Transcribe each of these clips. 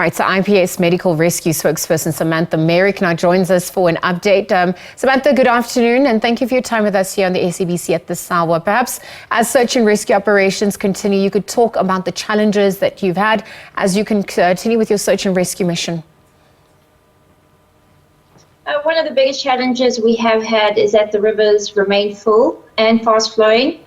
Right, so IPSS Medical Rescue spokesperson Samantha Meyrick now joins us for an update. Samantha, good afternoon, and thank you for your time with us here on the SABC at this hour. Perhaps as search and rescue operations continue, you could talk about the challenges that you've had as you can continue with your search and rescue mission. One of the biggest challenges we have had is that the rivers remain full and fast flowing,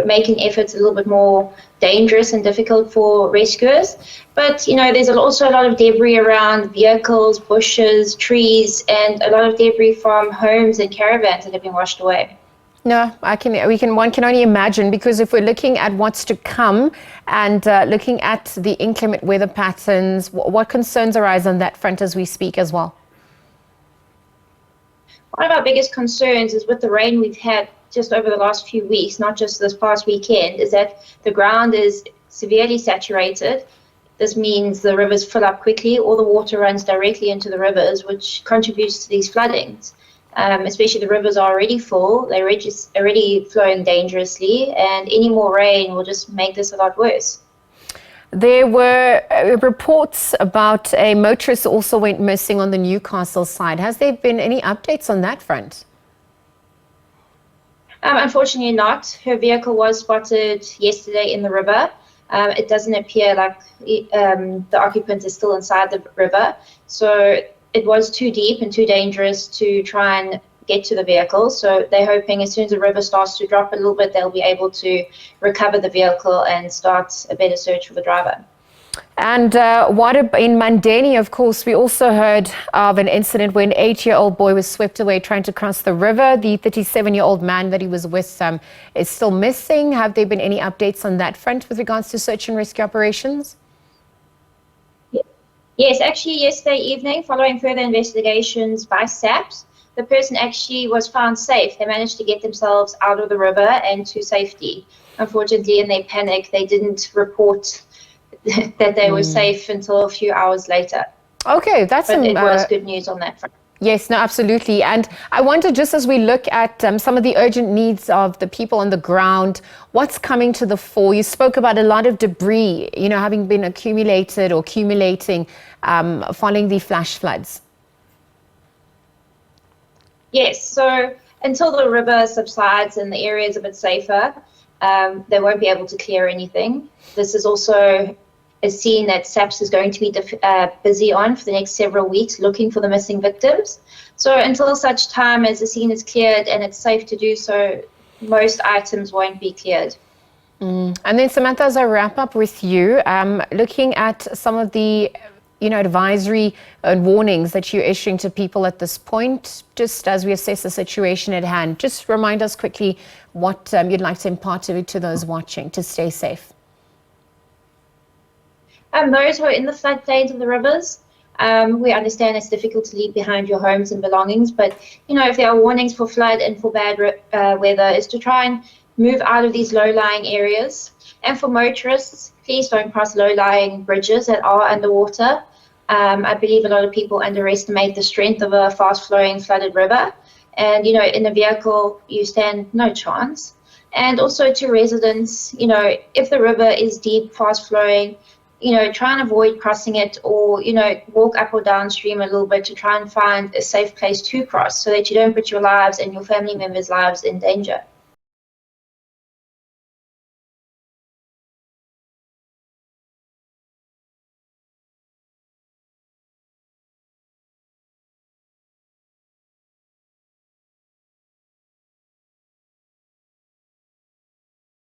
making efforts a little bit more dangerous and difficult for rescuers. But, there's also a lot of debris around vehicles, bushes, trees, and a lot of debris from homes and caravans that have been washed away. No, one can only imagine, because if we're looking at what's to come and looking at the inclement weather patterns, what concerns arise on that front as we speak as well? One of our biggest concerns is with the rain we've had just over the last few weeks, not just this past weekend, is that the ground is severely saturated. This means the rivers fill up quickly, or the water runs directly into the rivers, which contributes to these floodings. Especially the rivers are already full, they're already flowing dangerously, and any more rain will just make this a lot worse. There were reports about a motorist also went missing on the Newcastle side. Has there been any updates on that front? Unfortunately not. Her vehicle was spotted yesterday in the river. It doesn't appear like the occupant is still inside the river. So it was too deep and too dangerous to try and get to the vehicle. So they're hoping as soon as the river starts to drop a little bit, they'll be able to recover the vehicle and start a better search for the driver. And what in Mandeni, of course, we also heard of an incident where an 8-year-old boy was swept away trying to cross the river. The 37-year-old man that he was with is still missing. Have there been any updates on that front with regards to search and rescue operations? Yes, actually yesterday evening, following further investigations by SABC, the person actually was found safe. They managed to get themselves out of the river and to safety. Unfortunately, in their panic, they didn't report that they were safe until a few hours later. Okay, but it was good news on that front. Yes, no, absolutely. And I wonder, just as we look at some of the urgent needs of the people on the ground, what's coming to the fore? You spoke about a lot of debris, having been accumulated or accumulating following the flash floods. Yes, so until the river subsides and the area is a bit safer, they won't be able to clear anything. This is also a scene that SABC is going to be busy on for the next several weeks, looking for the missing victims. So until such time as the scene is cleared and it's safe to do so, most items won't be cleared. And then Samantha, as I wrap up with you, looking at some of the advisory and warnings that you're issuing to people at this point, just as we assess the situation at hand, just remind us quickly what you'd like to impart to those watching to stay safe. Those who are in the floodplains of the rivers, we understand it's difficult to leave behind your homes and belongings, but if there are warnings for flood and for bad weather, is to try and move out of these low-lying areas. And for motorists, please don't cross low-lying bridges that are underwater. I believe a lot of people underestimate the strength of a fast-flowing flooded river. And, in a vehicle, you stand no chance. And also to residents, if the river is deep, fast-flowing, try and avoid crossing it, or, walk up or downstream a little bit to try and find a safe place to cross so that you don't put your lives and your family members' lives in danger.